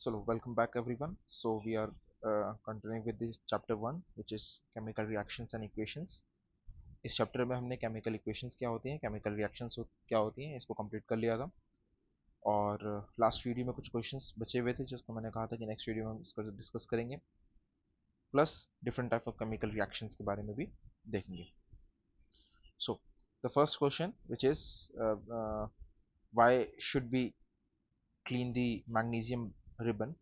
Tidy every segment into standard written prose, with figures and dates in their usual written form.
So welcome back everyone. So we are continuing with this chapter 1 which is chemical reactions and equations. इस chapter में हमने chemical equations क्या होती हैं, chemical reactions क्या होती हैं, इसको कंप्लीट कर लिया था। और लास्ट वीडियो में कुछ क्वेश्चंस बचे हुए थे जिसको मैंने कहा था कि नेक्स्ट वीडियो में हम इसको डिस्कस करेंगे, plus different type of chemical reactions के बारे में भी देखेंगे। So the first question which is why should be clean the magnesium ribbon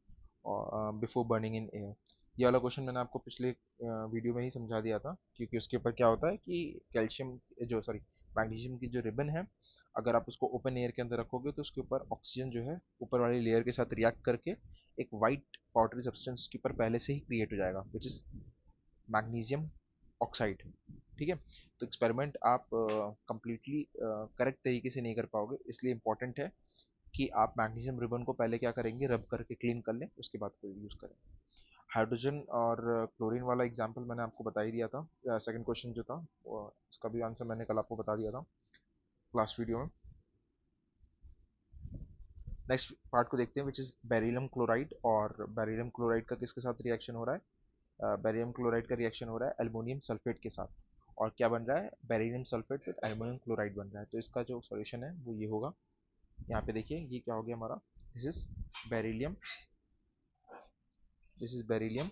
before burning in air. ये वाला क्वेश्चन मैंने आपको पिछले वीडियो में ही समझा दिया था, क्योंकि उसके ऊपर क्या होता है कि कैल्शियम जो सॉरी मैग्नीशियम की जो रिबन है, अगर आप उसको ओपन एयर के अंदर रखोगे तो उसके ऊपर ऑक्सीजन जो है ऊपर वाली लेयर के साथ रिएक्ट करके एक वाइट पाउडरी सब्सटेंस उसके ऊपर पहले से ही क्रिएट हो जाएगा, विच इज मैग्नीशियम ऑक्साइड। ठीक है, तो एक्सपेरिमेंट आप कंप्लीटली करेक्ट तरीके से नहीं कर पाओगे, इसलिए इंपॉर्टेंट है कि आप मैग्नीशियम रिबन को पहले क्या करेंगे, रब करके क्लीन कर लें, उसके बाद कोई यूज़ करें। हाइड्रोजन और क्लोरीन वाला एग्जांपल मैंने आपको बता ही दिया था। सेकंड क्वेश्चन जो था उसका भी आंसर मैंने कल आपको बता दिया था लास्ट वीडियो में। नेक्स्ट पार्ट को देखते हैं विच इज़ बेरिलियम क्लोराइड। और बेरिलियम क्लोराइड का किसके साथ रिएक्शन हो रहा है? बेरिलियम क्लोराइड का रिएक्शन हो रहा है एल्युमिनियम सल्फेट के साथ। और क्या बन रहा है? Beryllium sulphate with aluminium chloride बन रहा है। तो इसका जो सॉल्यूशन है वो ये होगा। यहाँ पे देखिए ये क्या हो गया हमारा, this is beryllium, this is beryllium,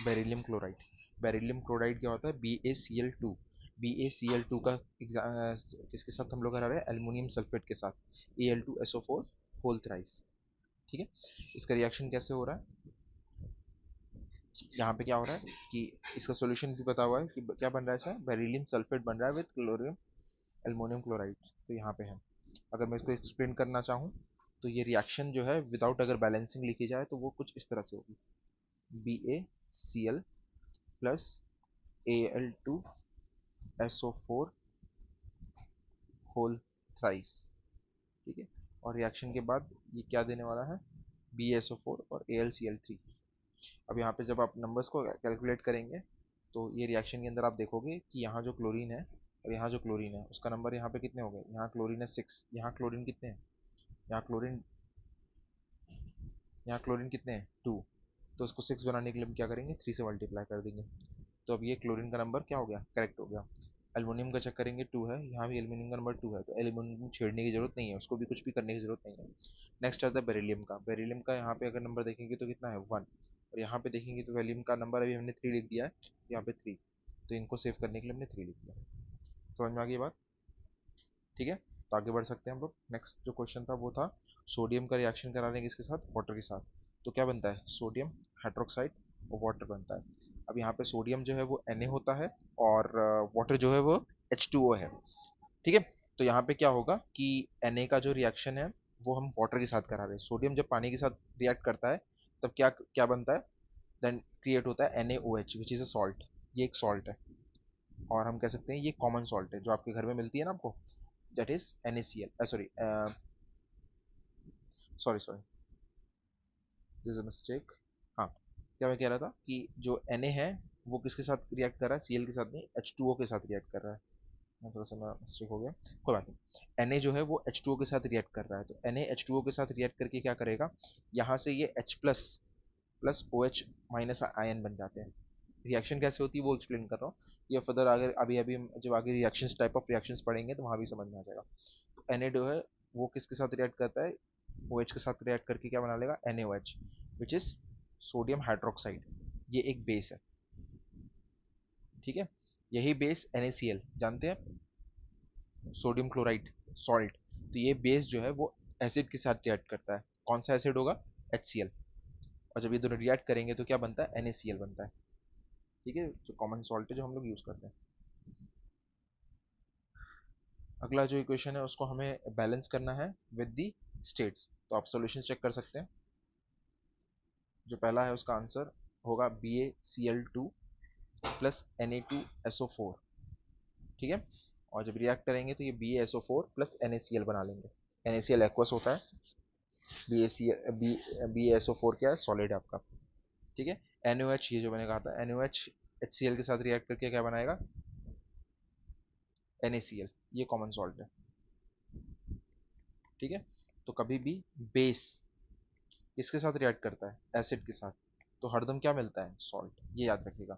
beryllium chloride. Beryllium chloride क्या होता है? BaCl2। BaCl2 का किसके साथ हम लोग करा रहे हैं? एल्युमिनियम सल्फेट के साथ, Al2SO4 होल थ्राइस। ठीक है, इसका रिएक्शन कैसे हो रहा है? यहाँ पे क्या हो रहा है कि इसका सॉल्यूशन भी बता हुआ है कि क्या बन रहा है, इसमें बेरिलियम सल्फेट बन रहा है विद क्लोरियम एल्युमिनियम क्लोराइड। तो यहाँ पे है, अगर मैं इसको एक्सप्लेन करना चाहूँ तो ये रिएक्शन जो है विदाउट अगर बैलेंसिंग लिखी जाए तो वो कुछ इस तरह से होगी। BaCl plus Al2SO4 whole thrice. ठीक है, और रिएक्शन के बाद ये क्या देने वाला है? BaSO4 और AlCl3। अब यहाँ पे जब आप नंबर्स को कैलकुलेट करेंगे तो ये रिएक्शन के अंदर आप देखोगे कि यहाँ जो क्लोरीन है और यहाँ जो क्लोरीन है उसका नंबर यहाँ पे कितने हो गए? यहाँ क्लोरीन है 6, यहाँ क्लोरीन कितने हैं? यहाँ क्लोरीन यहाँ क्लोरीन कितने हैं? 2। तो उसको 6 बनाने के लिए हम क्या करेंगे? 3 से मल्टीप्लाई कर देंगे। तो अब ये क्लोरीन का नंबर क्या हो गया? करेक्ट हो गया। एल्युमिनियम का चेक करेंगे 2 है, यहाँ भी एल्युमिनियम का नंबर 2 है, तो एल्युमिनियम छेड़ने की जरूरत नहीं है, उसको भी कुछ भी करने की जरूरत नहीं है। नेक्स्ट आता है बेरिलियम का। बेरिलियम का यहाँ पे अगर नंबर देखेंगे तो कितना है? 1। और यहाँ पे देखेंगे तो वैल्यूम का नंबर अभी हमने 3 लिख दिया है, यहाँ पे 3, तो इनको सेव करने के लिए हमने 3 लिख दिया। समझ में आ गई बात? ठीक है, तो आगे बढ़ सकते हैं हम लोग। नेक्स्ट जो क्वेश्चन था वो था सोडियम का रिएक्शन करा रहे हैं किसके साथ? वाटर के साथ। तो क्या बनता है? सोडियम हाइड्रोक्साइड और वाटर बनता है। अब यहाँ पे सोडियम जो है वो Na होता है और वाटर जो है वो H2O है। ठीक है, तो यहाँ पे क्या होगा कि Na का जो रिएक्शन है वो हम वाटर के साथ करा रहे हैं। सोडियम जब पानी के साथ रिएक्ट करता है तब क्या क्या बनता है? देन क्रिएट होता है NaOH which is a salt. ये एक सॉल्ट है, और हम कह सकते हैं ये कॉमन सॉल्ट है जो आपके घर में मिलती है ना आपको, that is NaCl, sorry sorry sorry, this is a mistake. हाँ, क्या मैं कह रहा था कि जो Na है वो किसके साथ रिएक्ट कर रहा है? Cl के साथ नहीं, H2O के साथ रिएक्ट कर रहा है। मैं थोड़ा सा मिस्टेक हो गया, कोई बात नहीं। Na जो है वो H2O के साथ रिएक्ट कर रहा है, तो Na H2O के साथ रिएक्ट करके क्या करेगा? यहाँ से ये H plus plus OH minus ion बन जाते हैं। रिएक्शन कैसे होती है वो एक्सप्लेन कर रहा हूँ, ये फर्दर अगर अभी अभी जब आगे रिएक्शंस टाइप ऑफ रिएक्शंस पढ़ेंगे तो वहाँ भी समझ में आ जाएगा। तो Na जो है वो किसके साथ रिएक्ट करता है? OH के साथ रिएक्ट करके क्या बना लेगा? NaOH which is sodium hydroxide. ये एक बेस है। ठीक है, यही बेस NaCl जानते हैं, सोडियम क्लोराइड सॉल्ट। तो ये बेस जो है वो एसिड के साथ रिएक्ट करता है। कौन सा एसिड होगा? HCl। और जब ये दोनों रिएक्ट करेंगे तो क्या बनता है? NaCl बनता है। ठीक है, जो कॉमन सॉल्ट है जो हम लोग यूज करते हैं। अगला जो इक्वेशन है उसको हमें बैलेंस करना है विद दी स्टेट्स। तो आप सॉल्यूशन चेक कर सकते हैं। जो पहला है उसका आंसर होगा BaCl2 प्लस Na2SO4। ठीक है, और जब रिएक्ट करेंगे तो ये BaSO4 प्लस NaCl बना लेंगे। NaCl एक्वस होता है, BaSO4 क्या है? सॉलिड है आपका। ठीक है, NaOH ये जो मैंने कहा था, NaOH HCl के साथ रिएक्ट करके क्या बनाएगा? NaCl। ये कॉमन सॉल्ट है। ठीक है, तो कभी भी बेस किसके साथ रिएक्ट करता है? एसिड के साथ। तो हरदम क्या मिलता है? सॉल्ट। ये याद रखिएगा,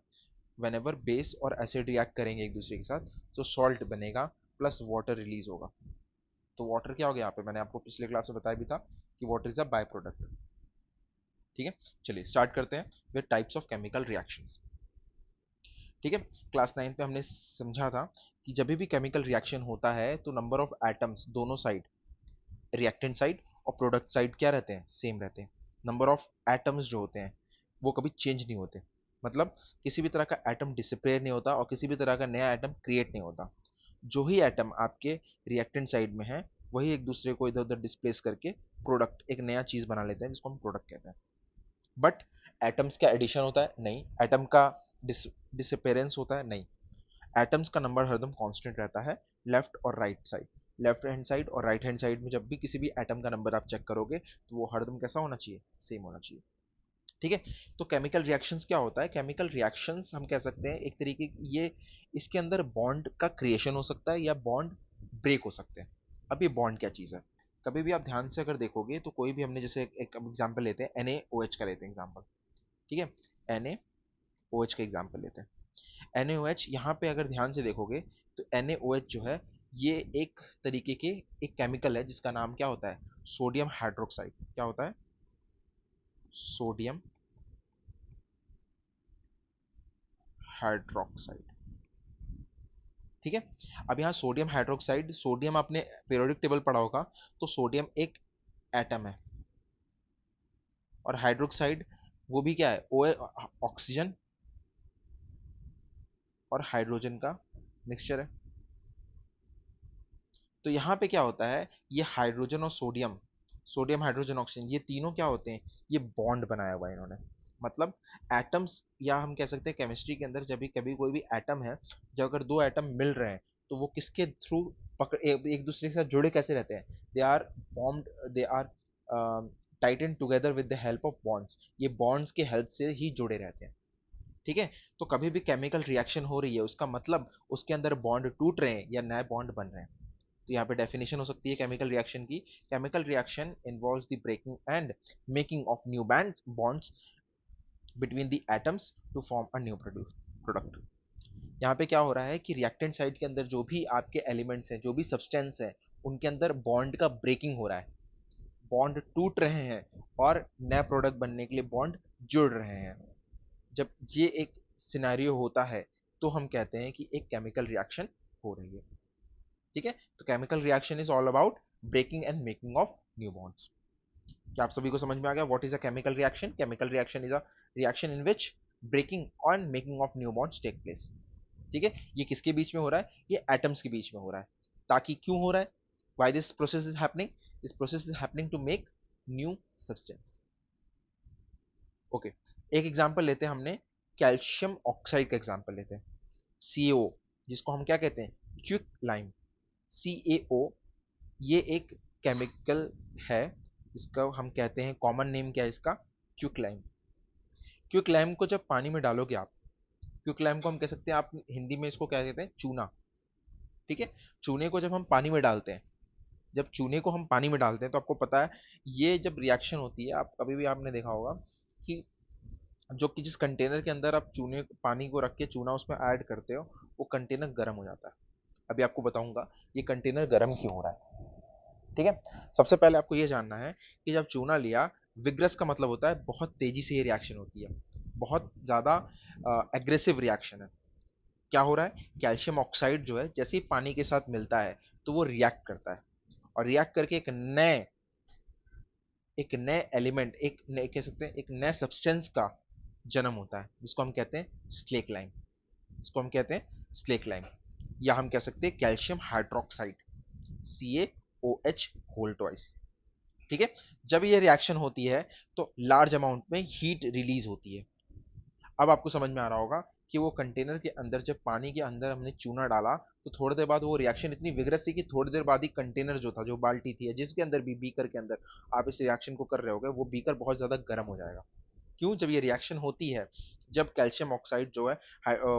वेनेवर बेस और एसिड रिएक्ट करेंगे एक दूसरे के साथ तो सॉल्ट बनेगा प्लस वाटर रिलीज होगा। तो वाटर क्या हो गया यहाँ पे, मैंने आपको पिछले क्लास में बताया भी था कि water is a by product. ठीक है, चलिए स्टार्ट करते हैं with types of chemical reactions. ठीक है, क्लास 9 पे हमने समझा था कि जब भी केमिकल रिएक्शन होता है तो नंबर ऑफ एटम्स दोनों साइड, रिएक्टेंट साइड और प्रोडक्ट साइड क्या रहते हैं? सेम रहते हैं। नंबर ऑफ एटम्स जो होते हैं वो कभी चेंज नहीं होते, मतलब किसी भी तरह का एटम डिसअपेयर नहीं होता और किसी भी तरह का नया एटम क्रिएट नहीं होता। जो ही एटम आपके रिएक्टेंट साइड में है वही एक दूसरे को इधर उधर डिस्प्लेस करके प्रोडक्ट, एक नया चीज बना लेते हैं जिसको हम प्रोडक्ट कहते हैं। बट एटम्स का एडिशन होता है? नहीं। एटम का डिसअपेरेंस होता है? नहीं। एटम्स का नंबर हरदम कांस्टेंट रहता है लेफ्ट और right side. Left hand side और राइट हैंड साइड में जब भी किसी भी एटम का नंबर आप चेक करोगे तो वो हरदम कैसा होना चाहिए? सेम होना चाहिए। ठीक है, तो केमिकल रिएक्शंस क्या होता है? केमिकल रिएक्शंस हम कह सकते हैं एक तरीके की, ये इसके अंदर बॉन्ड का क्रिएशन हो सकता है या बॉन्ड ब्रेक हो सकते हैं। अब ये बॉन्ड क्या चीज़ है? कभी भी आप ध्यान से अगर देखोगे तो कोई भी, हमने जैसे एक एग्जांपल लेते हैं NaOH का लेते हैं एग्जांपल। ठीक है, NaOH का एग्जांपल लेते हैं। NaOH यहाँ पे अगर ध्यान से देखोगे तो NaOH जो है ये एक तरीके के एक केमिकल है जिसका नाम क्या होता है? Sodium hydroxide. क्या होता है? Sodium hydroxide. ठीक है, अब यहाँ सोडियम हाइड्रोक्साइड, सोडियम आपने पीरियोडिक टेबल पढ़ा होगा, तो सोडियम एक एटम है और हाइड्रोक्साइड वो भी क्या है? ओ ऑक्सीजन और हाइड्रोजन का मिक्सचर है। तो यहाँ पे क्या होता है, ये हाइड्रोजन और सोडियम, सोडियम हाइड्रोजन ऑक्सीजन, ये तीनों क्या होते हैं? ये बॉन्ड बनाया हुआ है इन्होंने। मतलब एटम्स, या हम कह सकते हैं केमिस्ट्री के अंदर जब भी कभी कोई भी एटम है, जब अगर दो एटम मिल रहे हैं तो वो किसके थ्रू पकड़ एक दूसरे के साथ जुड़े कैसे रहते हैं? They are formed, they are tighten together with the help of bonds. ये बॉन्ड्स के हेल्प से ही जुड़े रहते हैं। ठीक है, तो कभी भी केमिकल रिएक्शन हो रही है उसका मतलब उसके अंदर बॉन्ड टूट रहे हैं या नए बॉन्ड बन रहे हैं। तो यहाँ पे डेफिनेशन हो सकती है केमिकल रिएक्शन की: chemical reaction involves the breaking and making of new bonds between the atoms to form a new product. यहाँ पे क्या हो रहा है कि रिएक्टेंट साइड के अंदर जो भी आपके एलिमेंट्स हैं, जो भी सब्सटेंस है, उनके अंदर बॉन्ड का ब्रेकिंग हो रहा है, बॉन्ड टूट रहे हैं और नया प्रोडक्ट बनने के लिए बॉन्ड जुड़ रहे हैं। जब ये एक सिनेरियो होता है तो हम कहते हैं कि एक केमिकल रिएक्शन हो रही है। ठीक है, तो chemical reaction is all about breaking and making of new bonds. क्या आप सभी को समझ में आ गया what is a chemical reaction? Chemical reaction is a reaction in which breaking and making of new bonds take place. ठीक है, ये किसके बीच में हो रहा है? ये एटम्स के बीच में हो रहा है। ताकि क्यों हो रहा है? Why this process is happening? This process is happening to make new substance. Okay, एक एग्जांपल लेते हैं हमने, कैल्शियम ऑक्साइड का एग्जांपल लेते हैं, CaO, जिसको हम क्या कहते हैं? Quick lime. CaO ये एक केमिकल है, इसका हम कहते हैं, कॉमन नेम क्या है इसका? Quick lime. क्विक लाइम को जब पानी में डालोगे आप, क्विक लाइम को हम कह सकते हैं, आप हिंदी में इसको क्या कहते हैं? चूना। ठीक है, चूने को जब हम पानी में डालते हैं, जब चूने को हम पानी में डालते हैं तो आपको पता है ये जब रिएक्शन होती है, आप कभी भी आपने देखा होगा कि जो कि जिस कंटेनर के अंदर आप चूने पानी को रख के चूना उसमें ऐड करते हो, वो कंटेनर गर्म हो जाता है। अभी आपको बताऊंगा ये कंटेनर गर्म क्यों हो रहा है। ठीक है, सबसे पहले आपको ये जानना है कि जब चूना लिया, विग्रस का मतलब होता है बहुत तेजी से ये रिएक्शन होती है, बहुत ज्यादा एग्रेसिव रिएक्शन है। क्या हो रहा है? कैल्शियम ऑक्साइड जो है जैसे ही पानी के साथ मिलता है तो वो रिएक्ट करता है और रिएक्ट करके एक नए एलिमेंट, एक नए कह सकते हैं एक नए सब्सटेंस का जन्म होता है जिसको हम कहते हैं स्लेक लाइम। इसको हम कहते हैं स्लेक लाइम, या हम कह सकते हैं calcium hydroxide, CaOH whole twice. ठीक है, जब ये रिएक्शन होती है तो लार्ज अमाउंट में हीट रिलीज होती है। अब आपको समझ में आ रहा होगा कि वो कंटेनर के अंदर, जब पानी के अंदर हमने चूना डाला तो थोड़ी देर बाद वो रिएक्शन इतनी विगरस थी कि थोड़ी देर बाद ही कंटेनर जो था, जो बाल्टी थी या जिसके अंदर भी बीकर के अंदर आप इस रिएक्शन को कर रहे होगे, वो बीकर बहुत ज्यादा गर्म हो जाएगा। क्यों? जब ये रिएक्शन होती है, जब कैल्शियम ऑक्साइड जो है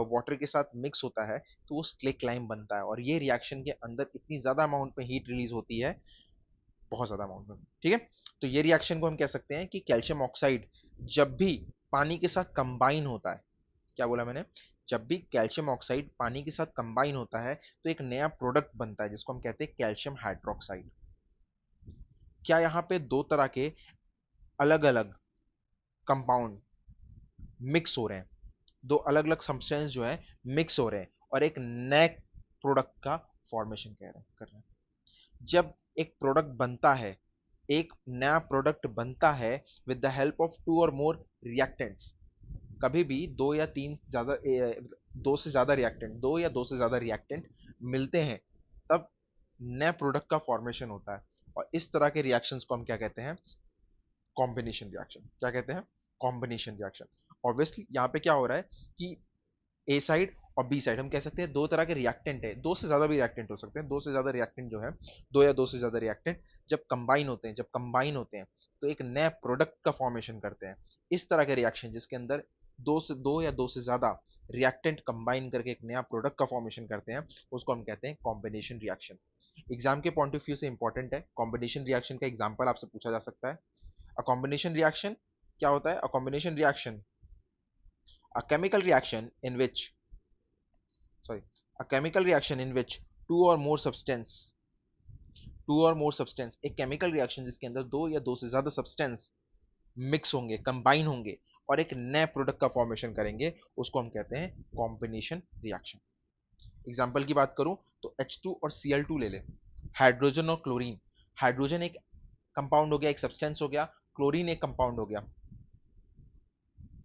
वाटर के साथ मिक्स होता है तो वो स्लेक लाइम बनता है और ये रिएक्शन के अंदर इतनी ज्यादा अमाउंट में हीट रिलीज होती है बहुत ज्यादा अमाउंट में, ठीक है। तो ये रिएक्शन को हम कह सकते हैं कि कैल्शियम ऑक्साइड जब भी पानी के साथ कंबाइन होता है, क्या बोला मैंने, जब भी कैल्शियम ऑक्साइड पानी के साथ कंबाइन होता है तो एक नया प्रोडक्ट बनता है जिसको हम कहते हैं कैल्शियम हाइड्रोक्साइड। क्या यहाँ पे दो तरह के अलग अलग कंपाउंड मिक्स हो रहे हैं, दो अलग अलग सब्सटेंस जो है मिक्स हो रहे हैं और एक नए प्रोडक्ट का फॉर्मेशन कर रहे हैं। जब एक प्रोडक्ट बनता है, एक नया प्रोडक्ट बनता है with the help of two or more reactants, कभी भी दो या तीन ज्यादा दो से ज्यादा रिएक्टेंट, दो या दो से ज्यादा रिएक्टेंट मिलते हैं, तब नए प्रोडक्ट का फॉर्मेशन होता है। और इस तरह के रिएक्शंस को हम क्या कहते हैं, कॉम्बिनेशन रिएक्शन। क्या कहते हैं, कॉम्बिनेशन रिएक्शन। ऑब्वियसली यहाँ पे क्या हो रहा है कि ए साइड और बी साइड हम कह सकते हैं दो तरह के रिएक्टेंट है, दो से ज्यादा भी रिएक्टेंट हो सकते हैं, दो से ज्यादा रिएक्टेंट जो है, दो या दो से ज्यादा रिएक्टेंट जब कंबाइन होते हैं, जब कंबाइन होते हैं तो एक नए प्रोडक्ट का फॉर्मेशन करते हैं। इस तरह के रिएक्शन जिसके अंदर दो या दो से ज्यादा रिएक्टेंट कंबाइन करके एक नया प्रोडक्ट का फॉर्मेशन करते हैं, उसको हम कहते हैं कॉम्बिनेशन रिएक्शन। एग्जाम के पॉइंट ऑफ व्यू से इंपॉर्टेंट है, कॉम्बिनेशन रिएक्शन का एग्जाम्पल आपसे पूछा जा सकता है। अ कॉम्बिनेशन रिएक्शन क्या होता है, a combination reaction, a chemical reaction in which sorry a chemical reaction in which two or more substance two or more substance, एक केमिकल रिएक्शन जिसके अंदर दो या दो से ज्यादा सब्सटेंस मिक्स होंगे, कंबाइन होंगे और एक नए प्रोडक्ट का फॉर्मेशन करेंगे, उसको हम कहते हैं कॉम्बिनेशन रिएक्शन। एग्जांपल की बात करूं तो H2 और Cl2 ले ले, हाइड्रोजन और क्लोरीन, हाइड्रोजन एक कंपाउंड हो गया, एक सब्सटेंस हो गया, क्लोरीन एक कंपाउंड हो गया,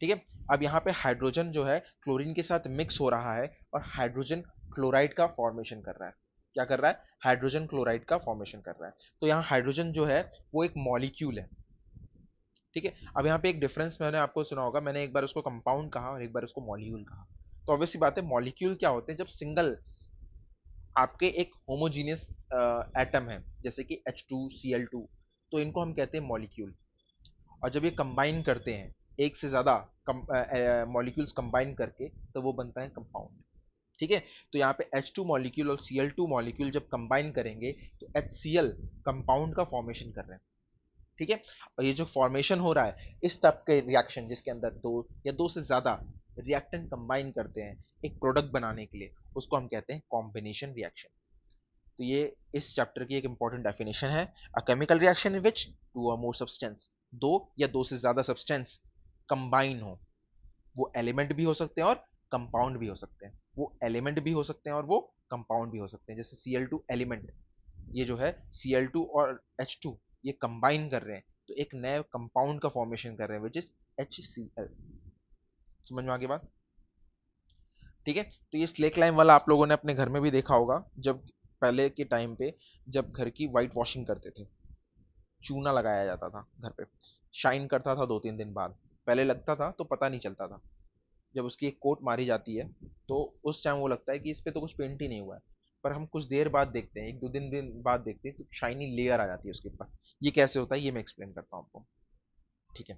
ठीक है। अब यहाँ पे हाइड्रोजन जो है क्लोरीन के साथ मिक्स हो रहा है और हाइड्रोजन क्लोराइड का फॉर्मेशन कर रहा है। क्या कर रहा है, हाइड्रोजन क्लोराइड का फॉर्मेशन कर रहा है। तो यहाँ हाइड्रोजन जो है वो एक मॉलिक्यूल है, ठीक है। अब यहाँ पे एक डिफरेंस मैंने आपको सुना होगा, मैंने एक बार उसको कंपाउंड कहा और एक बार उसको मॉलिक्यूल कहा। तो ऑब्वियसली बात है, मॉलिक्यूल क्या होते हैं, जब सिंगल आपके एक होमोजीनियस एटम है जैसे कि H2Cl2, तो इनको हम कहते हैं मॉलिक्यूल। और जब ये कंबाइन करते हैं एक से ज्यादा मॉलिक्यूल्स कंबाइन करके, तो वो बनता है कंपाउंड, ठीक है। तो यहाँ पे H2 मॉलिक्यूल और Cl2 मॉलिक्यूल जब कंबाइन करेंगे तो HCl कंपाउंड का फॉर्मेशन कर रहे हैं, ठीक है। और ये जो फॉर्मेशन हो रहा है इस टाइप के रिएक्शन जिसके अंदर दो या दो से ज्यादा रिएक्टेंट कंबाइन करते हैं एक प्रोडक्ट बनाने के लिए, उसको हम कहते हैं कॉम्बिनेशन रिएक्शन। तो ये इस चैप्टर की एक इंपॉर्टेंट डेफिनेशन है, a chemical reaction in which two or more substance, दो या दो से ज्यादा सब्सटेंस कंबाइन हो, वो एलिमेंट भी हो सकते हैं और कंपाउंड भी हो सकते हैं, वो एलिमेंट भी हो सकते हैं और वो कंपाउंड भी हो सकते हैं। जैसे Cl2 एलिमेंट, ये जो है Cl2 और H2 ये कंबाइन कर रहे हैं तो एक नए कंपाउंड का फॉर्मेशन कर रहे हैं विच इज HCl। समझ में आ गई बात, ठीक है। तो ये स्लेक लाइम वाला आप लोगों ने अपने घर में भी देखा होगा, जब पहले के टाइम पे जब घर की वाइट वॉशिंग करते थे, चूना लगाया जाता था घर पे, शाइन करता था 2-3 दिन बाद, पहले लगता था तो पता नहीं चलता था, जब उसकी एक कोट मारी जाती है तो उस टाइम वो लगता है कि इस पे तो कुछ पेंट ही नहीं हुआ है, पर हम कुछ देर बाद देखते हैं, 1-2 दिन बाद देखते हैं तो शाइनी लेयर आ जाती है उसके ऊपर। ये कैसे होता है ये मैं एक्सप्लेन करता हूँ आपको, ठीक है।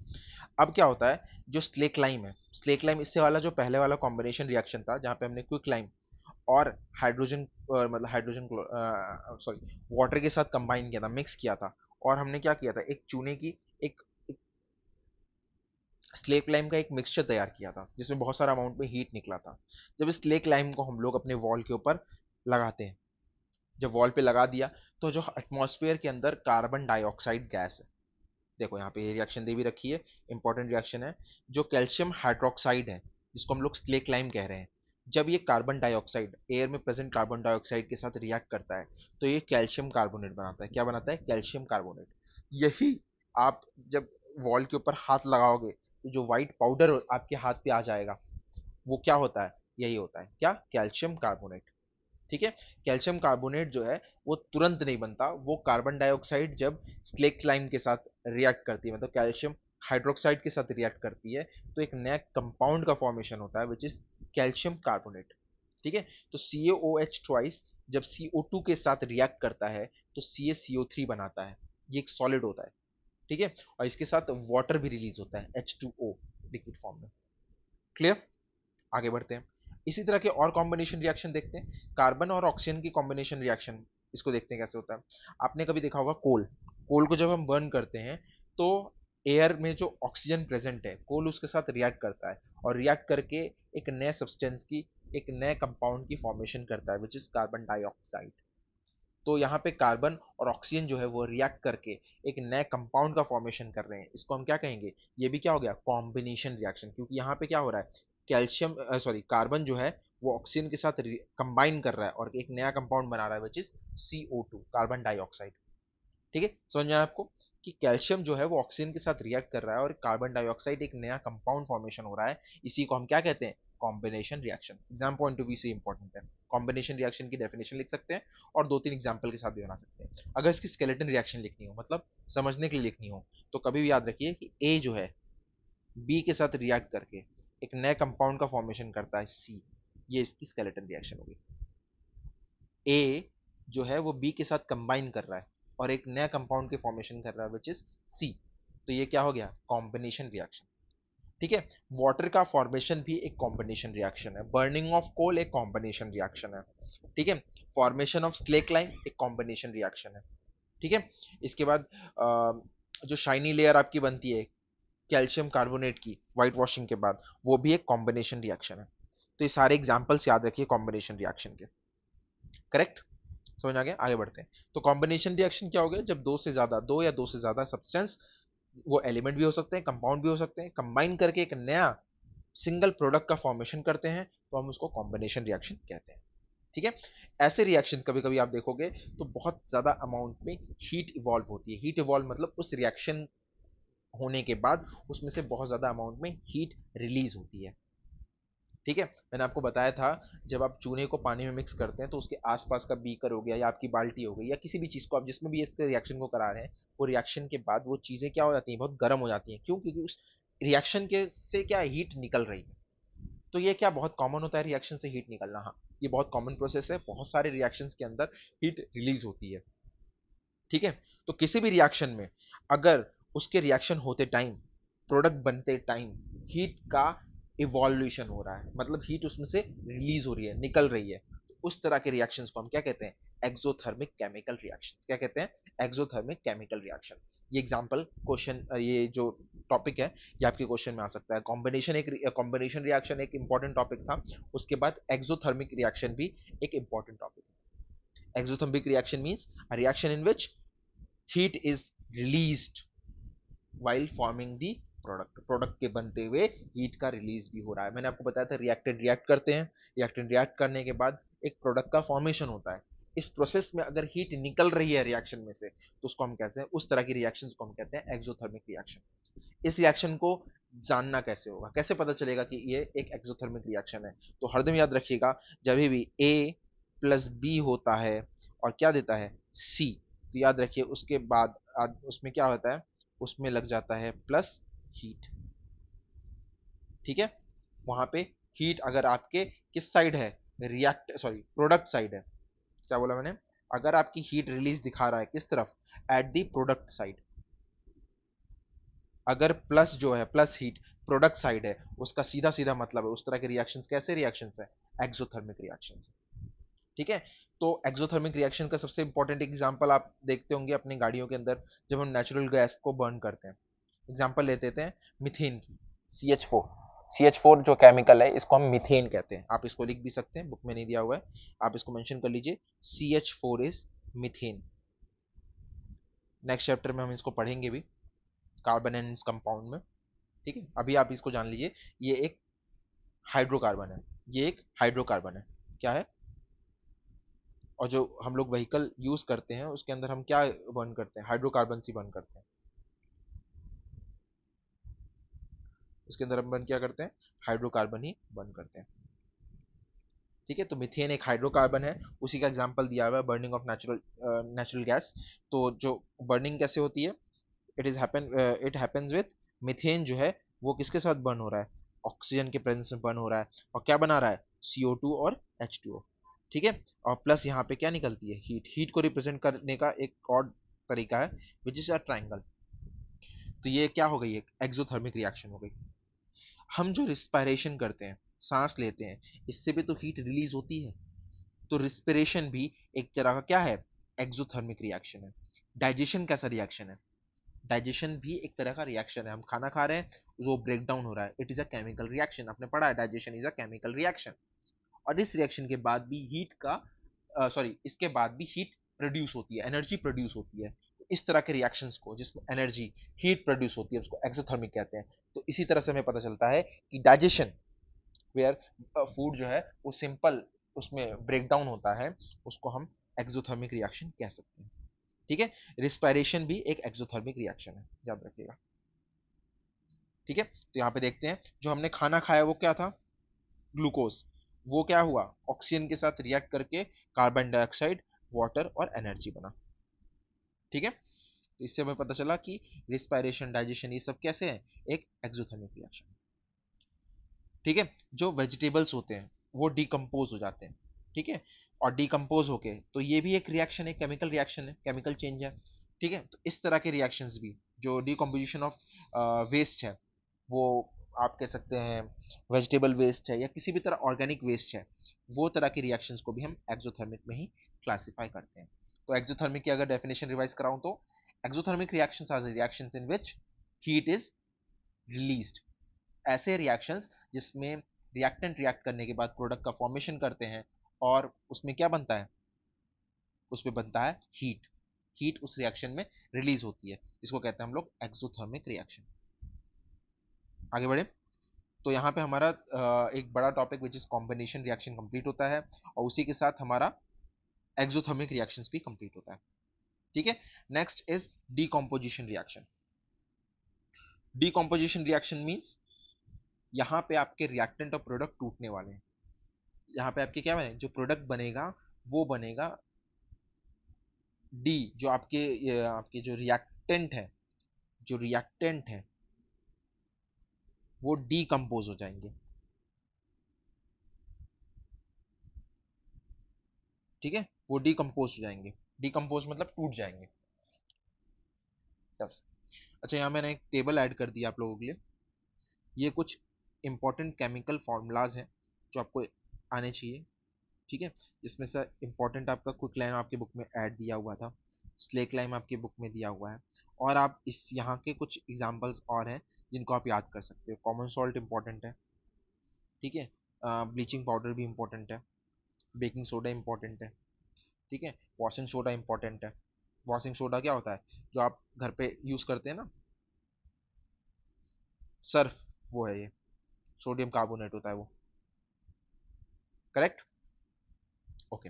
अब क्या होता है, जो स्लेक लाइम है, स्लेक लाइम इससे वाला जो पहले वाला कॉम्बिनेशन रिएक्शन था जहाँ पे हमने क्विक लाइम और हाइड्रोजन मतलब हाइड्रोजन सॉरी वाटर के साथ कंबाइन किया था, मिक्स किया था, और हमने क्या किया था, एक चूने की एक स्लेक लाइम का एक मिक्सचर तैयार किया था जिसमें बहुत सारा अमाउंट में हीट निकला था। जब इस स्लेक लाइम को हम लोग अपने वॉल के ऊपर लगाते हैं, जब वॉल पे लगा दिया तो जो एटमॉस्फेयर के अंदर कार्बन डाइऑक्साइड गैस है, देखो यहाँ पे ये रिएक्शन दे भी रखी है, इंपॉर्टेंट रिएक्शन है, जो कैल्शियम हाइड्रोक्साइड है जिसको हम लोग स्लेक लाइम कह रहे हैं, जब ये कार्बन डाइऑक्साइड एयर में प्रेजेंट कार्बन डाइऑक्साइड के साथ रिएक्ट करता है तो ये कैल्शियम कार्बोनेट बनाता है। क्या बनाता है, कैल्शियम कार्बोनेट। यही आप जब वॉल के ऊपर हाथ लगाओगे तो जो व्हाइट पाउडर आपके हाथ पे आ जाएगा वो क्या होता है, यही होता है क्या, कैल्शियम कार्बोनेट, ठीक है। कैल्शियम कार्बोनेट जो है वो तुरंत नहीं बनता, वो कार्बन डाइऑक्साइड जब स्लेक लाइम के साथ रिएक्ट करती है, मतलब कैल्शियम हाइड्रोक्साइड के साथ रिएक्ट करती है तो एक नया कंपाउंड का फॉर्मेशन होता है विच इज कैल्शियम कार्बोनेट, ठीक है। तो CaOH ट्वाइस जब CO2 के साथ रिएक्ट करता है तो CaCO3 बनाता है, ये एक सॉलिड होता है, ठीक है। और इसके साथ वाटर भी रिलीज होता है H2O लिक्विड फॉर्म में। क्लियर, आगे बढ़ते हैं, इसी तरह के और कॉम्बिनेशन रिएक्शन देखते हैं, कार्बन और ऑक्सीजन की कॉम्बिनेशन रिएक्शन, इसको देखते हैं कैसे होता है। आपने कभी देखा होगा कोल, कोल को जब हम बर्न करते हैं तो एयर में जो ऑक्सीजन प्रेजेंट है, कोल उसके साथ रिएक्ट करता है और रिएक्ट करके एक नए सब्सटेंस की, एक नए कंपाउंड की फॉर्मेशन करता है, विच इज कार्बन डाइऑक्साइड। तो यहाँ पे कार्बन और ऑक्सीजन जो है वो रिएक्ट करके एक नए कंपाउंड का फॉर्मेशन कर रहे हैं। इसको हम क्या कहेंगे, ये भी क्या हो गया, कॉम्बिनेशन रिएक्शन। क्योंकि यहाँ पे क्या हो रहा है, कैल्शियम सॉरी कार्बन जो है वो ऑक्सीजन के साथ कंबाइन कर रहा है और एक नया कंपाउंड बना रहा है, which is CO2, carbon dioxide. ठीक है, समझ में आया आपको कि कैल्शियम जो है वो ऑक्सीजन के साथ रिएक्ट कर रहा है और कार्बन डाइऑक्साइड एक नया कंपाउंड फॉर्मेशन हो रहा है। इसी को हम क्या कहते हैं, combination reaction. Exam point of view से इंपॉर्टेंट है। कॉम्बिनेशन रिएक्शन की डेफिनेशन लिख सकते हैं और दो तीन एग्जाम्पल के साथ भी बना सकते हैं। अगर इसकी स्केलेटन रिएक्शन लिखनी हो, मतलब समझने के लिए लिखनी हो, तो कभी भी याद रखिए कि ए जो है बी के साथ रिएक्ट करके एक नए कंपाउंड का फॉर्मेशन करता है, सी। ये इसकी स्केलेटन रिएक्शन होगी। ए जो है वो बी के साथ कंबाइन कर रहा है और एक नया कंपाउंड के फॉर्मेशन कर रहा है, विच इज सी। तो ये क्या हो गया, कॉम्बिनेशन रिएक्शन। ठीक है, वाटर का फॉर्मेशन भी एक कॉम्बिनेशन रिएक्शन है। बर्निंग ऑफ कोल एक कॉम्बिनेशन रिएक्शन है। ठीक है, फॉर्मेशन ऑफ स्लेक लाइन एक कॉम्बिनेशन रिएक्शन है। ठीक है, इसके बाद जो शाइनी लेयर आपकी बनती है कैल्शियम कार्बोनेट की व्हाइट वॉशिंग के बाद, वो भी एक कॉम्बिनेशन रिएक्शन है। तो ये सारे एग्जाम्पल्स याद रखिए कॉम्बिनेशन रिएक्शन के। करेक्ट, समझ आ गया, आगे बढ़ते हैं। तो कॉम्बिनेशन रिएक्शन क्या हो गया, जब दो या दो से ज्यादा सब्सटेंस, वो एलिमेंट भी हो सकते हैं, कंपाउंड भी हो सकते हैं, कंबाइन करके एक नया सिंगल प्रोडक्ट का फॉर्मेशन करते हैं, तो हम उसको कॉम्बिनेशन रिएक्शन कहते हैं। ठीक है, ऐसे रिएक्शन कभी कभी आप देखोगे तो बहुत ज्यादा अमाउंट में हीट इवॉल्व होती है। हीट इवॉल्व मतलब उस रिएक्शन होने के बाद उसमें से बहुत ज्यादा अमाउंट में हीट रिलीज होती है। ठीक है, मैंने आपको बताया था जब आप चूने को पानी में मिक्स करते हैं तो उसके आसपास का बीकर हो गया या आपकी बाल्टी हो गई या किसी भी चीज को आप जिसमें भी इसके रिएक्शन को करा रहे हैं, वो रिएक्शन के बाद वो चीजें क्या हो जाती हैं, बहुत गर्म हो जाती हैं। क्यों, क्योंकि उस रिएक्शन के से क्या हीट निकल रही है। तो ये क्या बहुत कॉमन होता है रिएक्शन से हीट निकलना, हाँ ये बहुत कॉमन प्रोसेस है। बहुत सारे रिएक्शंस के अंदर हीट रिलीज होती है। ठीक है, तो किसी भी रिएक्शन में अगर उसके रिएक्शन होते टाइम, प्रोडक्ट बनते टाइम हीट का इवॉल्यूशन हो रहा है, मतलब हीट उसमें से रिलीज हो रही है, निकल रही है, तो उस तरह के रिएक्शंस को हम क्या कहते हैं, एक्सोथर्मिक केमिकल रिएक्शंस। क्या कहते हैं, एक्सोथर्मिक केमिकल रिएक्शन। ये एग्जांपल क्वेश्चन, ये जो टॉपिक है ये आपके क्वेश्चन में आ सकता है। कॉम्बिनेशन रिएक्शन एक इंपॉर्टेंट टॉपिक था, उसके बाद एक्सोथर्मिक रिएक्शन भी एक इंपॉर्टेंट टॉपिक है। Exothermic reaction means a reaction in which heat is released while forming the product के बनते हुए हीट का रिलीज भी हो रहा है। मैंने आपको बताया था रिएक्टेंट रिएक्ट करते हैं, रिएक्टेंट रिएक्ट करने के बाद एक प्रोडक्ट का फॉर्मेशन होता है। इस प्रोसेस में अगर हीट निकल रही है रिएक्शन में से तो उसको हम कहते हैं, उस तरह की रिएक्शन को हम कहते हैं एक्सोथर्मिक रिएक्शन। इस रिएक्शन को जानना कैसे होगा, कैसे पता चलेगा कि ये एक एक्सोथर्मिक रिएक्शन है, तो हरदम याद रखिएगा जब भी ए प्लस बी होता है और क्या देता है, सी, तो याद रखिए उसके बाद उसमें क्या होता है, उसमें लग जाता है प्लस हीट। ठीक है, वहां पे हीट अगर आपके किस साइड है, रिएक्ट सॉरी प्रोडक्ट साइड है, क्या बोला मैंने, अगर आपकी हीट रिलीज दिखा रहा है किस तरफ, एट दी प्रोडक्ट साइड, अगर प्लस जो है प्लस हीट प्रोडक्ट साइड है, उसका सीधा सीधा मतलब है उस तरह के रिएक्शंस कैसे रिएक्शंस है, एक्सोथर्मिक रिएक्शंस है। ठीक है, तो एक्सोथर्मिक रिएक्शन का सबसे इंपॉर्टेंट एग्जांपल आप देखते होंगे अपनी गाड़ियों के अंदर, जब हम नेचुरल गैस को बर्न करते हैं। एग्जांपल लेते थे मीथेन की, CH4। CH4 जो केमिकल है इसको हम मीथेन कहते हैं। आप इसको लिख भी सकते हैं, बुक में नहीं दिया हुआ है, आप इसको मेंशन कर लीजिए, CH4 is methane. Next chapter में हम इसको पढ़ेंगे भी, कार्बन एंड कंपाउंड में। ठीक है, अभी आप इसको जान लीजिए, ये एक हाइड्रोकार्बन है, ये एक हाइड्रोकार्बन है। क्या है, और जो हम लोग व्हीकल यूज करते हैं उसके अंदर हम क्या बर्न करते हैं, हाइड्रोकार्बन ही बर्न करते हैं। उसके अंदर हम बर्न क्या करते हैं, हाइड्रोकार्बन ही बर्न करते हैं। ठीक है, तो मीथेन एक हाइड्रोकार्बन है, उसी का एग्जांपल दिया हुआ है, बर्निंग ऑफ नेचुरल गैस। तो जो बर्निंग कैसे होती है, इट हैपेंस विथ मीथेन जो है वो किसके साथ बर्न हो रहा है, ऑक्सीजन के प्रेजेंस में बर्न हो रहा है, और क्या बना रहा है, CO2 और H2O। ठीक है, और प्लस यहाँ पे क्या निकलती है, हीट। हीट को रिप्रेजेंट करने का एक और तरीका है विच इज अ ट्राइंगल। तो ये क्या हो गई, एक एक्सोथर्मिक रिएक्शन हो गई। हम जो रिस्पायरेशन करते हैं, सांस लेते हैं, इससे भी तो हीट रिलीज होती है। तो रिस्पिरेशन भी एक तरह का क्या है, एक्सोथर्मिक रिएक्शन है। डाइजेशन कैसा रिएक्शन है? डाइजेशन भी एक तरह का रिएक्शन है, हम खाना खा रहे हैं, वो ब्रेक डाउन हो रहा है, it is a chemical reaction, आपने पढ़ा है digestion is a chemical reaction. और इस रिएक्शन के बाद भी हीट का सॉरी इसके बाद भी हीट प्रोड्यूस होती है, एनर्जी प्रोड्यूस होती है। इस तरह के रिएक्शंस को जिसमें एनर्जी हीट प्रोड्यूस होती है उसको एक्सोथर्मिक कहते हैं। तो इसी तरह से हमें पता चलता है कि डाइजेशन वेयर फूड जो है वो सिंपल उसमें ब्रेक डाउन होता है, उसको हम एक्सोथर्मिक रिएक्शन कह सकते हैं। ठीक है, रिस्पायरेशन भी एक एक्सोथर्मिक रिएक्शन है, याद रखिएगा। ठीक है, तो यहाँ पे देखते हैं जो हमने खाना खाया वो क्या था, ग्लूकोज। वो क्या हुआ, ऑक्सीजन के साथ रिएक्ट करके कार्बन डाइऑक्साइड, वाटर और एनर्जी बना। ठीक है, तो इससे हमें पता चला कि रिस्पायरेशन, डाइजेशन ये सब कैसे हैं, एक एक्सोथर्मिक रिएक्शन। ठीक है, जो वेजिटेबल्स होते हैं वो डिकम्पोज हो जाते हैं। ठीक है, और डिकम्पोज होके तो ये भी एक रिएक्शन है, केमिकल रिएक्शन है, केमिकल चेंज है। ठीक है, तो इस तरह के रिएक्शंस भी, जो डिकम्पोजिशन ऑफ वेस्ट है, वो आप कह सकते हैं वेजिटेबल वेस्ट है या किसी भी तरह ऑर्गेनिक वेस्ट है, वो तरह के रिएक्शंस को भी हम एक्सोथर्मिक में ही क्लासिफाई करते हैं। तो एक्सोथर्मिक की अगर डेफिनेशन रिवाइज कराऊं तो exothermic reactions are the reactions in which heat is released. ऐसे रिएक्शंस जिसमें रिएक्टेंट रिएक्ट करने के बाद प्रोडक्ट का फॉर्मेशन करते हैं और उसमें क्या बनता है, उसमें बनता है हीट। हीट उस रिएक्शन में रिलीज होती है, इसको कहते हैं हम लोग एक्सोथर्मिक रिएक्शन। आगे बढ़े, तो यहाँ पे हमारा एक बड़ा topic which is combination reaction complete होता है और उसी के साथ हमारा एक्सोथर्मिक रिएक्शंस भी कंप्लीट होता है। ठीक है, next is decomposition reaction. Decomposition reaction means यहाँ पे आपके रिएक्टेंट और प्रोडक्ट टूटने वाले हैं। यहाँ पे आपके क्या बने, जो प्रोडक्ट बनेगा वो बनेगा डी, जो आपके जो रिएक्टेंट है, जो रिएक्टेंट है वो डीकम्पोज हो जाएंगे। ठीक है, वो डीकम्पोज हो जाएंगे, डीकम्पोज मतलब टूट जाएंगे। यस। अच्छा, यहाँ मैंने एक टेबल ऐड कर दिया आप लोगों के लिए, ये कुछ इंपॉर्टेंट केमिकल फॉर्मूलाज हैं जो आपको आने चाहिए। ठीक है, जिसमें से इंपॉर्टेंट आपका क्विक लाइम आपकी बुक में ऐड दिया हुआ था, स्लेक लाइम आपकी बुक में दिया हुआ है, और आप इस यहाँ के कुछ एग्जांपल्स और हैं जिनको आप याद कर सकते हो। कॉमन सॉल्ट इंपॉर्टेंट है। ठीक है, ब्लीचिंग पाउडर भी इंपॉर्टेंट है, बेकिंग सोडा इंपॉर्टेंट है। ठीक है, वॉशिंग सोडा इंपॉर्टेंट है। वॉशिंग सोडा क्या होता है, जो आप घर पे यूज करते हैं ना, सर्फ, वो है ये, सोडियम कार्बोनेट होता है वो। Correct, okay.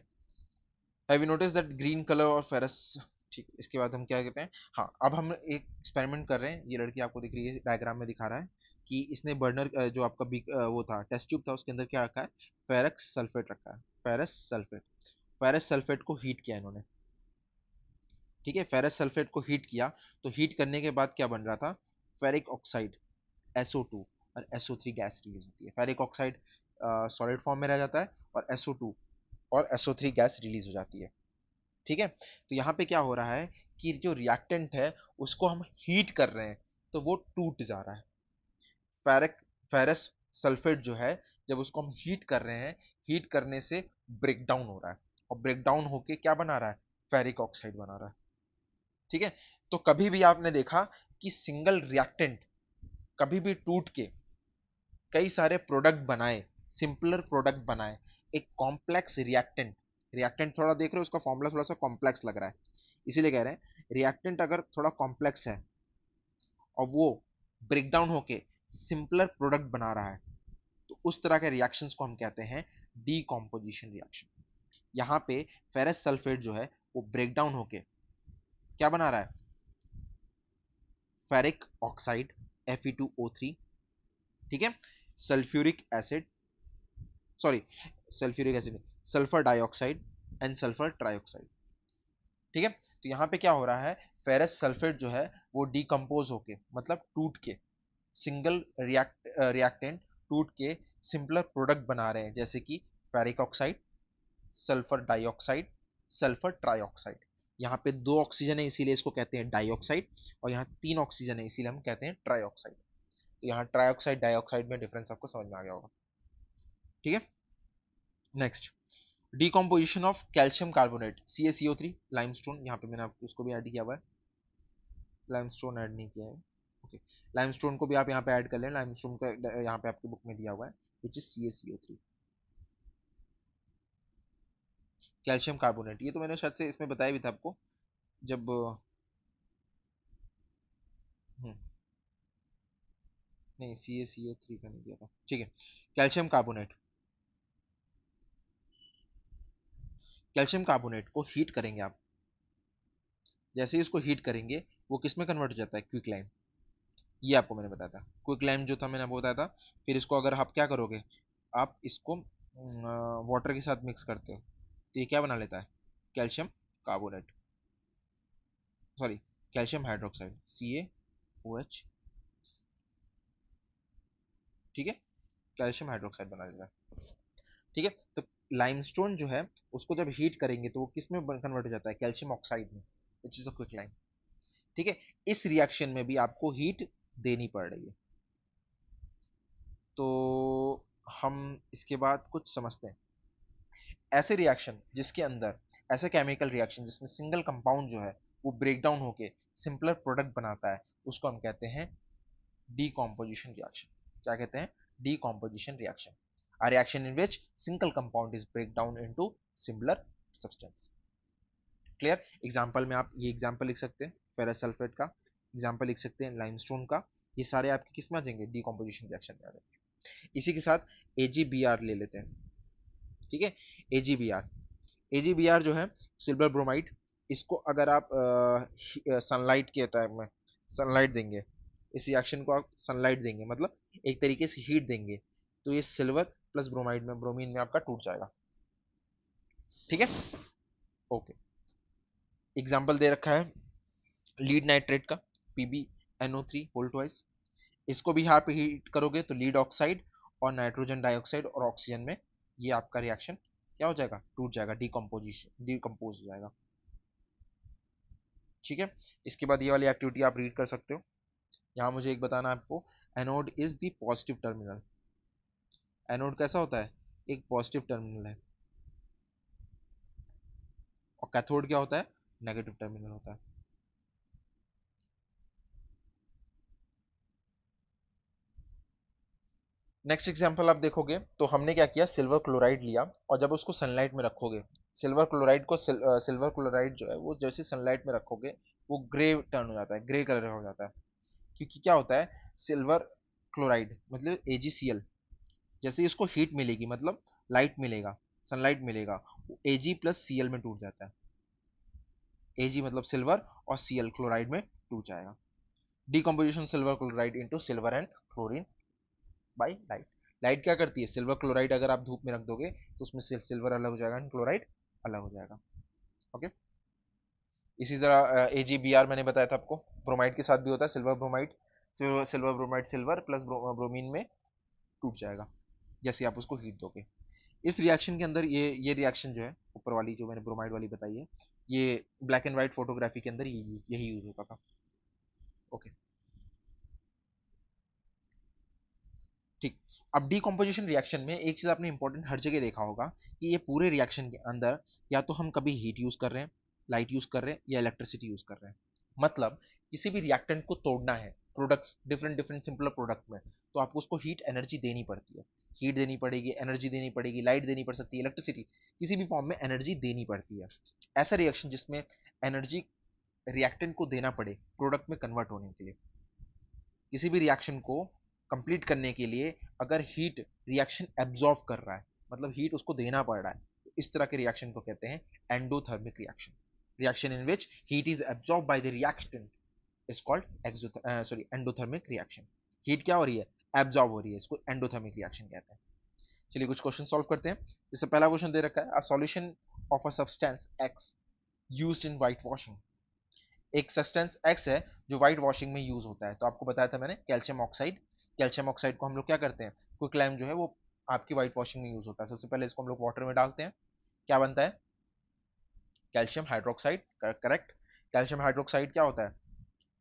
Have you notice that green colour और फेरस। ठीक, इसके बाद हम क्या कहते हैं, हाँ अब हम एक एक्सपेरिमेंट कर रहे हैं, ये लड़की आपको दिख रही है, डायग्राम में दिखा रहा है कि इसने बर्नर जो आपका वो था टेस्ट ट्यूब था, उसके अंदर क्या रखा है, फेरस सल्फेट रखा है, फेरस सल्फेट। फेरस सल्फेट को हीट किया इन्होंने। ठीक है, फेरस सल्फेट को हीट किया, तो हीट करने के बाद क्या बन रहा था, फेरिक ऑक्साइड, SO2 और SO3 गैस रिलीज होती है। फेरिक ऑक्साइड सॉलिड फॉर्म में रह जाता है और SO2 और SO3 गैस रिलीज हो जाती है। ठीक है, तो यहाँ पे क्या हो रहा है कि जो रिएक्टेंट है उसको हम हीट कर रहे हैं तो वो टूट जा रहा है। फेरिक फेरस सल्फेट जो है, जब उसको हम हीट कर रहे हैं, हीट करने से ब्रेक डाउन हो रहा है, और ब्रेक डाउन होके क्या बना रहा है, फेरिक ऑक्साइड बना रहा है। ठीक है, तो कभी भी आपने देखा कि सिंगल रिएक्टेंट कभी भी टूट के कई सारे प्रोडक्ट बनाए, सिंपलर प्रोडक्ट बनाए, एक कॉम्प्लेक्स रिएक्टेंट, रिएक्टेंट थोड़ा देख रहे हो उसका फॉर्मूला थोड़ा सा कॉम्प्लेक्स लग रहा है, इसीलिए कह रहे हैं रिएक्टेंट अगर थोड़ा कॉम्प्लेक्स है और वो ब्रेक डाउन होके सिंपलर प्रोडक्ट बना रहा है, तो उस तरह के रिएक्शंस को हम कहते हैं डीकॉम्पोजिशन रिएक्शन। यहाँ पे फेरस सल्फेट जो है वो ब्रेक डाउन होके क्या बना रहा है, फेरिक ऑक्साइड Fe2O3। ठीक है, sulphuric acid, sorry sulphuric acid, sulphur dioxide and sulphur trioxide. ठीक है, तो यहाँ पे क्या हो रहा है, फेरस सल्फेट जो है वो डिकम्पोज होके मतलब टूट के सिंगल रिएक्टेंट टूट के सिंपलर प्रोडक्ट बना रहे हैं, जैसे कि ferric oxide, sulphur dioxide, sulphur trioxide. यहाँ पे दो ऑक्सीजन है इसीलिए इसको कहते हैं डाइऑक्साइड, और यहाँ तीन ऑक्सीजन है इसीलिए हम कहते हैं ट्राइऑक्साइड। तो यहाँ ट्राइऑक्साइड डाइऑक्साइड में डिफरेंस आपको समझ में आ गया होगा। ठीक है, next, decomposition of calcium carbonate CaCO3 limestone, यहाँ पे मैंने आपको उसको भी ऐड किया हुआ है, लाइमस्टोन ऐड नहीं किया है। ओके, लाइमस्टोन को भी आप यहाँ पे ऐड कर लें, लाइमस्टोन का यहाँ पे आपकी बुक में दिया हुआ है which is CaCO3। Calcium carbonate, ये तो मैंने शायद से इसमें बताया भी था आपको जब हम्म, नहीं CaCO3 का नहीं दिया था, ठीक है। कैल्शियम कार्बोनेट, कैल्शियम कार्बोनेट को हीट करेंगे आप, जैसे ही इसको हीट करेंगे वो किस में कन्वर्ट हो जाता है, क्विक लाइम। ये आपको मैंने बताया था, क्विक लाइम जो था मैंने आपको बताया था। फिर इसको अगर आप क्या करोगे, आप इसको वाटर के साथ मिक्स करते हो तो ये क्या बना लेता है, calcium carbonate, sorry calcium hydroxide CaOH, ठीक है, कैल्शियम हाइड्रोक्साइड बना लेता है, ठीक है। तो लाइमस्टोन जो है उसको जब हीट करेंगे तो वो किस में कन्वर्ट हो जाता है, कैल्शियम ऑक्साइड में, which is a quick lime, ठीक है। इस रिएक्शन में भी आपको हीट देनी पड़ रही है। तो हम इसके बाद कुछ समझते हैं, ऐसे रिएक्शन जिसके अंदर, ऐसे केमिकल रिएक्शन जिसमें सिंगल कंपाउंड जो है वो ब्रेक डाउन होके सिंपलर प्रोडक्ट बनाता है, उसको हम कहते हैं डीकॉम्पोजिशन रिएक्शन। क्या कहते हैं, decomposition reaction, a reaction in which single compound is break down into similar substance। Clear. Example में आप ये एग्जाम्पल लिख सकते हैं फेरस सल्फेट का, एग्जाम्पल लिख सकते हैं लाइमस्टोन का, ये सारे आपके किस में आ जाएंगे, डीकॉम्पोजिशन रिएक्शन में आ जाएंगे। इसी के साथ AgBr ले लेते हैं, ठीक है। AgBr, AgBr जो है सिल्वर ब्रोमाइड, इसको अगर आप सनलाइट के टाइम में सनलाइट देंगे, इस रिएक्शन को आप सनलाइट देंगे मतलब एक तरीके से हीट देंगे, तो ये सिल्वर प्लस ब्रोमाइड में, ब्रोमीन में आपका टूट जाएगा, ठीक है। ओके, एग्जाम्पल दे रखा है लीड नाइट्रेट का, PbNO3 होल ट्वाइस, इसको भी आप हीट करोगे तो लीड ऑक्साइड और नाइट्रोजन डाइऑक्साइड और ऑक्सीजन में ये आपका रिएक्शन क्या हो जाएगा, टूट जाएगा, डिकम्पोजिशन डिकम्पोज हो जाएगा, ठीक है। इसके बाद ये वाली एक्टिविटी आप रीड कर सकते हो। यहाँ मुझे एक बताना है आपको, anode is the positive terminal, anode कैसा होता है, एक पॉजिटिव टर्मिनल है, और कैथोड क्या होता है, नेगेटिव टर्मिनल होता है। नेक्स्ट एग्जांपल आप देखोगे तो हमने क्या किया, सिल्वर क्लोराइड लिया और जब उसको सनलाइट में रखोगे, सिल्वर क्लोराइड को सिल्वर क्लोराइड जो है वो जैसे सनलाइट में रखोगे वो ग्रे टर्न हो जाता है, ग्रे कलर हो जाता है, क्योंकि क्या होता है, सिल्वर क्लोराइड मतलब AgCl, जैसे ही उसको हीट मिलेगी मतलब लाइट मिलेगा, सनलाइट मिलेगा, Ag प्लस Cl में टूट जाता है, Ag मतलब सिल्वर और Cl क्लोराइड में टूट जाएगा। Decomposition silver chloride into silver and chlorine by light. Light क्या करती है, सिल्वर क्लोराइड अगर आप धूप में रख दोगे तो उसमें से सिल्वर अलग हो जाएगा एंड क्लोराइड अलग हो जाएगा, ओके। इसी तरह AgBr मैंने बताया था आपको, ब्रोमाइड के साथ भी होता है, silver bromide, silver bromide silver plus bromine में टूट जाएगा जैसे आप उसको हीट दोगे। इस रिएक्शन के अंदर ये रिएक्शन जो है ऊपर वाली जो मैंने ब्रोमाइड वाली बताई है, ये ब्लैक एंड व्हाइट फोटोग्राफी के अंदर यही यूज होता था, ओके ठीक। अब डीकम्पोजिशन रिएक्शन में एक चीज आपने इंपॉर्टेंट हर जगह देखा होगा कि ये पूरे रिएक्शन के अंदर या तो हम कभी हीट यूज कर रहे हैं, लाइट यूज कर रहे हैं या इलेक्ट्रिसिटी यूज कर रहे हैं, मतलब किसी भी रिएक्टेंट को तोड़ना है products, different different simpler product में, तो आपको उसको हीट एनर्जी देनी पड़ती है, हीट देनी पड़ेगी, एनर्जी देनी पड़ेगी, लाइट देनी पड़ सकती है, इलेक्ट्रिसिटी, किसी भी फॉर्म में एनर्जी देनी पड़ती है। ऐसा रिएक्शन जिसमें एनर्जी रिएक्टेंट को देना पड़े प्रोडक्ट में कन्वर्ट होने के लिए, किसी भी रिएक्शन को कंप्लीट करने के लिए अगर हीट रिएक्शन एब्जॉर्ब कर रहा है मतलब हीट उसको देना पड़ रहा है, तो इस तरह के रिएक्शन को कहते हैं endothermic reaction, reaction in which heat is absorb by the reactant is called endothermic reaction. Heat क्या हो रही है, एब्जॉर्ब हो रही है, इसको एंडोथर्मिक रिएक्शन कहते हैं। चलिए कुछ क्वेश्चन सॉल्व करते हैं। जैसे पहला क्वेश्चन दे रखा है, a solution of a substance x used in white washing, एक सब्सटेंस एक्स है जो व्हाइट वॉशिंग में यूज होता है, तो आपको बताया था मैंने कैल्शियम ऑक्साइड, कैल्शियम ऑक्साइड को हम लोग क्या करते हैं, क्विक लाइम जो है वो आपकी व्हाइट वॉशिंग में यूज होता है। सबसे पहले इसको हम लोग वाटर में डालते हैं, क्या बनता है, calcium hydroxide, correct. Calcium hydroxide क्या होता है,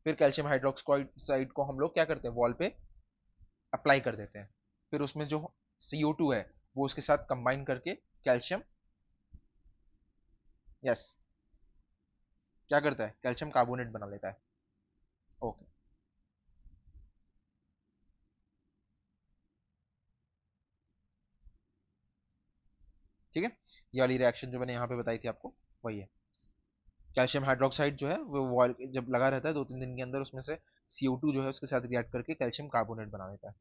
फिर कैल्शियम हाइड्रोक्साइड को हम लोग क्या करते हैं, वॉल पे अप्लाई कर देते हैं, फिर उसमें जो CO2 है वो उसके साथ कंबाइन करके कैल्शियम यस, क्या करता है, कैल्शियम कार्बोनेट बना लेता है। ओके, ठीक है, ये वाली रिएक्शन जो मैंने यहाँ पे बताई थी आपको वही है। कैल्शियम हाइड्रोक्साइड जो है वो वॉल जब लगा रहता है 2-3 दिन के अंदर, उसमें से CO2 जो है उसके साथ रिएक्ट करके कैल्शियम कार्बोनेट बना लेता है।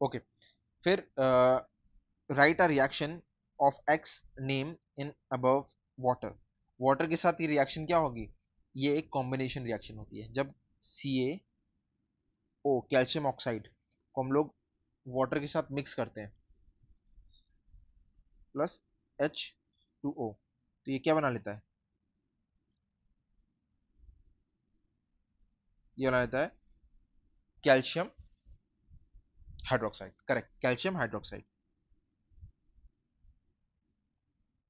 ओके, फिर right a reaction of x name in above water. Water के साथ ये रिएक्शन क्या होगी, ये एक कॉम्बिनेशन रिएक्शन होती है। जब CaO कैल्शियम ऑक्साइड को हम लोग वाटर के साथ मिक्स करते हैं प्लस H2O, तो ये क्या बना लेता है, ये बना लेता है calcium hydroxide. Correct, calcium hydroxide.